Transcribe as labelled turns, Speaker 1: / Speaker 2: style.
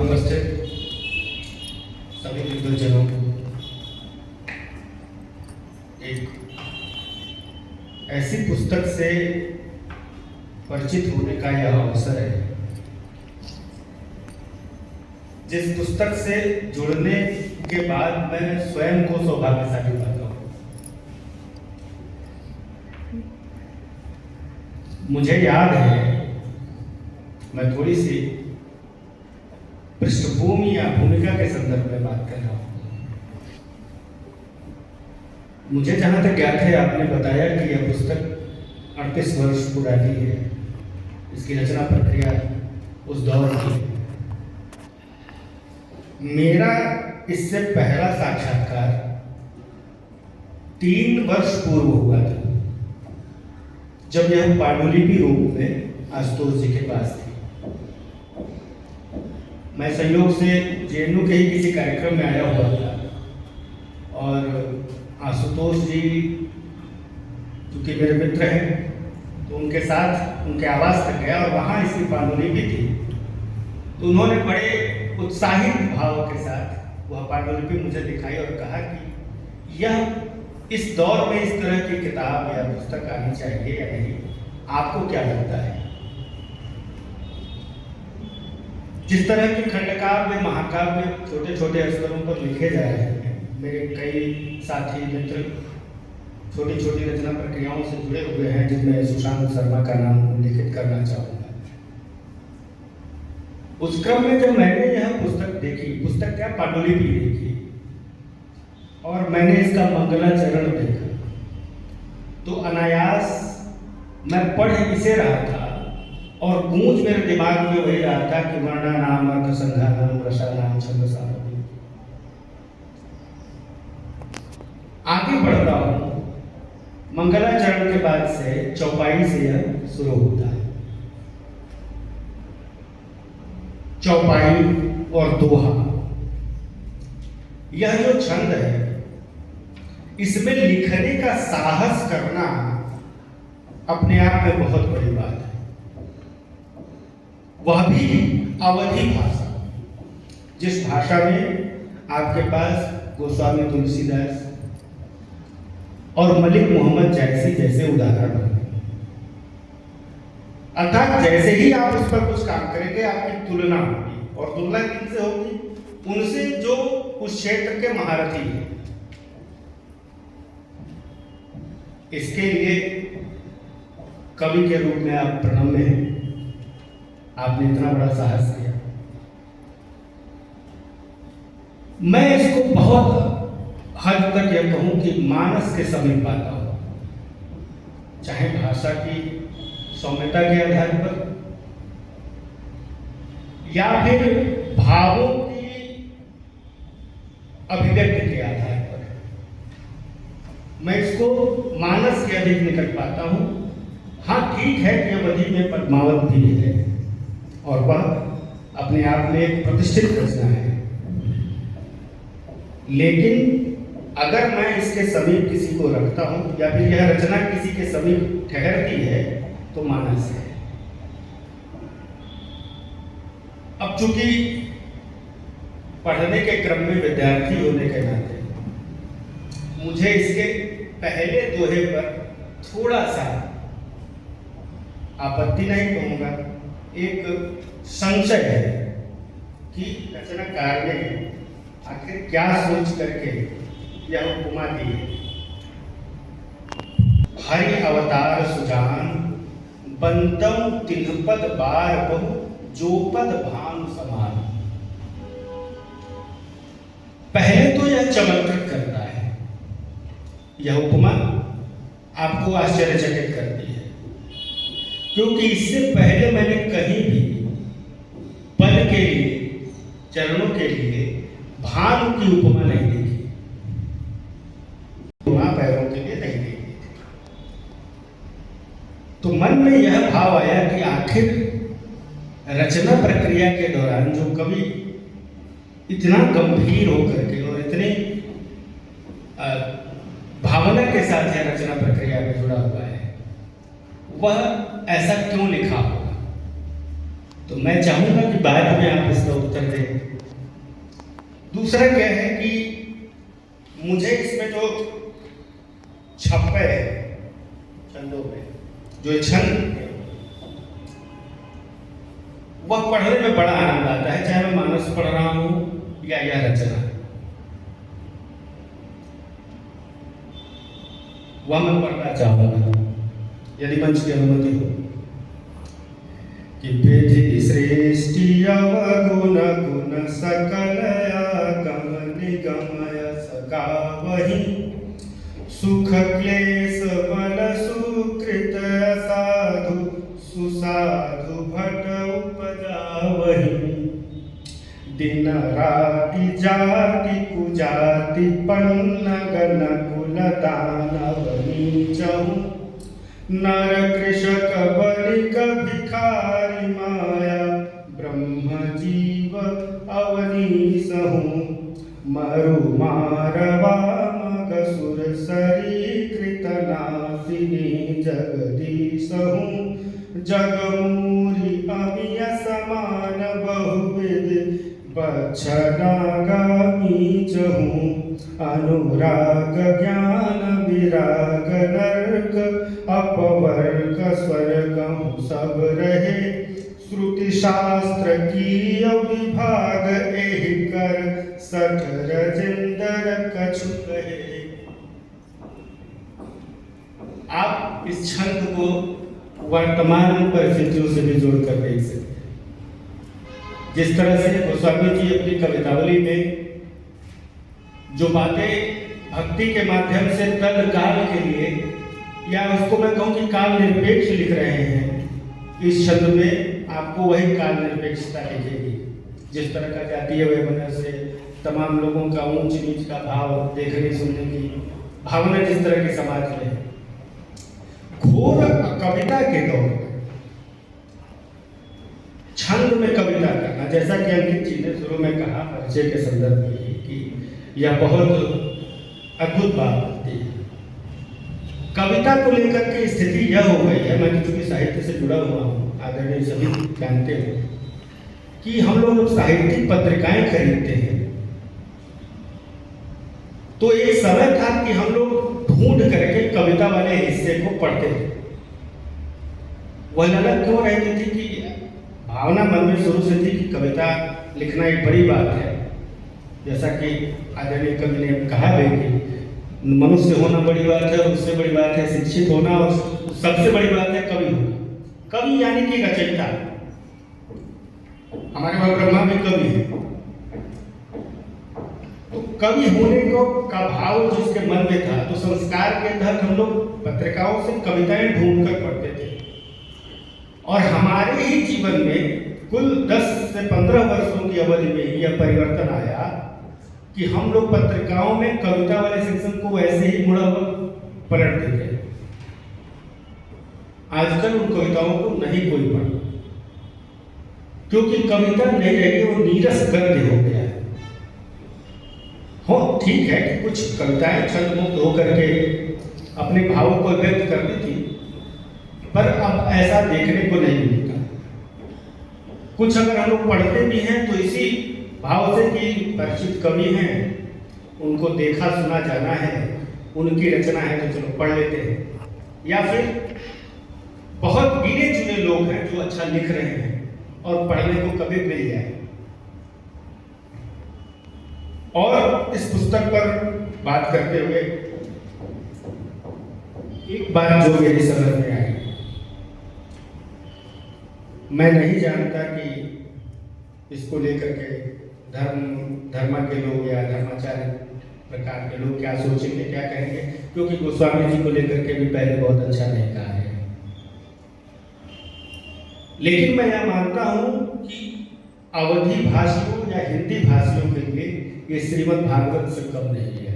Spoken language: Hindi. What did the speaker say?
Speaker 1: उपस्थित सभी विद्वजनों को एक ऐसी पुस्तक से परिचित होने का यह अवसर है जिस पुस्तक से जुड़ने के बाद मैं स्वयं को सौभाग्यशाली पाता हूँ। मुझे याद है, मैं थोड़ी सी पृष्ठभूमि या भूमिका के संदर्भ में बात कर रहा हूँ। मुझे जहाँ तक ज्ञात है, आपने बताया कि यह पुस्तक 38 वर्ष पुरानी है। इसकी रचना प्रक्रिया उस दौर की है। मेरा इससे पहला साक्षात्कार 3 वर्ष पूर्व हुआ था, जब यह पांडुलिपि रूप में आशुतोष जी के पास थी। मैं संयोग से जेएनयू के ही किसी कार्यक्रम में आया हुआ था और आशुतोष जी क्योंकि मेरे मित्र हैं तो उनके साथ उनके आवास तक गया और वहाँ इसकी पांडुलिपि थी। तो उन्होंने बड़े उत्साहित भाव के साथ वह पांडुलिपि मुझे दिखाई और कहा कि यह इस दौर में इस तरह की किताब या पुस्तक आनी चाहिए या नहीं, आपको क्या लगता है? जिस तरह की खंडकाव्य महाकाव्य छोटे छोटे स्तरों पर लिखे जा रहे हैं, मेरे कई साथी मित्र छोटी छोटी रचना प्रक्रियाओं से जुड़े हुए हैं, जिसमें सुशांत शर्मा का नाम उल्लेखित करना चाहूँगा। उस क्रम में जब मैंने यह पुस्तक देखी, पुस्तक क्या पांडुलिपि देखी, और मैंने इसका मंगलाचरण देखा, तो अनायास मैं पढ़ इसे रहा था और गूंज मेरे दिमाग में वही रहा था कि वर्णा नाम अर्थ संघा नाम रसा नाम छंद साधु। आगे बढ़ता हूँ, मंगलाचरण के बाद से चौपाई से यह शुरू होता है। चौपाई और दोहा, यह जो छंद है, इसमें लिखने का साहस करना अपने आप में बहुत बड़ी बात है। वह भी अवधी भाषा, जिस भाषा में आपके पास गोस्वामी तुलसीदास और मलिक मोहम्मद जैसी जैसे उदाहरण हैं। अर्थात जैसे ही आप उस पर कुछ काम करेंगे, आपकी तुलना होगी, और तुलना किनसे होगी? उनसे जो उस क्षेत्र के महारथी हैं। इसके लिए कवि के रूप में आप प्रणम्य हैं, आपने इतना बड़ा साहस किया। मैं इसको बहुत हद तक यह कहूं कि मानस के समीप पाता हूं, चाहे भाषा की सौम्यता के आधार पर या फिर भावों की अभिव्यक्ति के आधार पर। मैं इसको मानस के अधिक निकट पाता हूं। हाँ, ठीक है कि अवधि में पद्मावत भी है और वह अपने आप में एक प्रतिष्ठित रचना है, लेकिन अगर मैं इसके समीप किसी को रखता हूं या फिर यह रचना किसी के समीप ठहरती है तो मानस है। अब चूंकि पढ़ने के क्रम में विद्यार्थी होने के नाते मुझे इसके पहले दोहे पर थोड़ा सा आपत्ति नहीं कहूँगा, एक संशय है कि रचनाकार ने आखिर क्या सोच करके यह उपमा दी है। हरि अवतार सुजान बंतम तिन्हपद बार बहु जोपद भानु समान। पहले तो यह चमत्कृत करता है, यह उपमा आपको आश्चर्यचकित करती है, क्योंकि इससे पहले मैंने कहीं भी पद के लिए, चरणों के लिए भानु की उपमा नहीं देखी, उपमा पैरों के लिए नहीं देखी। तो मन में यह भाव आया कि आखिर रचना प्रक्रिया के दौरान जो कवि इतना गंभीर होकर के और इतने भावना के साथ यह रचना प्रक्रिया में जुड़ा हुआ है, वह ऐसा क्यों लिखा होगा? तो मैं चाहूंगा कि बाद में आप इसका उत्तर दें। दूसरा क्या है कि मुझे इसमें जो छप्पे है छंदों में जो छंद है वह पढ़ने में बड़ा आनंद आता है, चाहे मैं मानस पढ़ रहा हूं या यह रचना, वह मैं पढ़ना चाहूंगा यदि मंच की अनुमति हो। कि विधि सृष्टि अवगुण गुण सकल गम निगमय सगावहि, सुख क्लेश बल सुकृत साधु सुसाधु भट उपजावहि, दिन राति जाति कुजाति पन्न गण कुल दानव नीचहु, नर कृषक बलिक भिखारी माया ब्रह्म जीव अवनीसहु, मरु मारवा मग सुर सरी कृत नासिनी जगदीशहु, जगमूरि अमिय समान बहुविध बच्छनागामी चहु, अनुराग ज्ञान विराग नर्क अपवर्ग स्वर्ग सब रहे, श्रुति शास्त्र की विभाग एहि कर सठ रजिंदर कछु कहे। आप इस छंद को वर्तमान परिस्थितियों से भी जोड़ कर देख सकते हैं। जिस तरह से गोस्वामी जी अपनी कवितावली में जो बातें भक्ति के माध्यम से तत्काल के लिए, या उसको मैं कहूँ कि काल निरपेक्ष लिख रहे हैं, इस छंद में आपको वही काल निरपेक्षता दिखेगी। जिस तरह का जातीय वैमनस्य से तमाम लोगों का ऊंच नीच का भाव देखने सुनने की भावना जिस तरह के समाज में है, घोर कविता के दौर में छंद में कविता करना, जैसा कि अंकित जी ने शुरू में कहा परिचय के संदर्भ में कि यह बहुत अद्भुत बात होती है। कविता को लेकर के स्थिति यह हो गई है, मैं चूंकि साहित्य से जुड़ा हुआ हूँ, आदरणीय सभी जानते हैं कि हम लोग साहित्यिक पत्रिकाएं खरीदते हैं, तो एक समय था कि हम लोग ढूंढ करके कविता वाले हिस्से को पढ़ते थे। वह ललक क्यों रहती थी कि भावना मन में शुरू से थी कि कविता लिखना एक बड़ी बात है। जैसा कि आदरणीय कवि ने कहा है कि मनुष्य होना बड़ी बात है, और उससे बड़ी बात है शिक्षित होना, और सबसे बड़ी बात है कवि होना। कवि यानी कि रचयिता। हमारे वहां ब्रह्मा भी कवि है, तो कवि होने का भाव जिसके मन में था, तो संस्कार के तहत हम लोग पत्रिकाओं से कविताएं ढूंढ कर पढ़ते थे। और हमारे ही जीवन में कुल 10 से 15 वर्षों की अवधि में यह परिवर्तन आया कि हम लोग पत्रिकाओं में कविता वाले सेक्शन को ऐसे ही मुड़ा पलट देते हैं। आजकल उन कविताओं को नहीं कोई पढ़ता, क्योंकि कविता नहीं रही, वो नीरस गद्य हो गया है। हो ठीक है कि कुछ कविताएं छंद मुक्त होकर के अपने भावों को व्यक्त करती थी, पर अब ऐसा देखने को नहीं मिलता। कुछ अगर हम लोग पढ़ते भी हैं तो इसी भाव से कि परिचित कवि हैं, उनको देखा सुना जाना है, उनकी रचना है तो चलो पढ़ लेते हैं, या फिर बहुत गिने चुने लोग हैं जो अच्छा लिख रहे हैं और पढ़ने को कभी मिल जाए। और इस पुस्तक पर बात करते हुए एक बात जो मेरी समझ में आई, मैं नहीं जानता कि इसको लेकर के धर्म के लोग या धर्माचार्य प्रकार के लोग क्या सोचेंगे, क्या कहेंगे, क्योंकि गोस्वामी जी को लेकर के भी पहले बहुत अच्छा नहीं कहा है। लेकिन मैं यह मानता हूं कि अवधी भाषियों या हिंदी भाषियों के लिए ये श्रीमद् भागवत से कम नहीं है।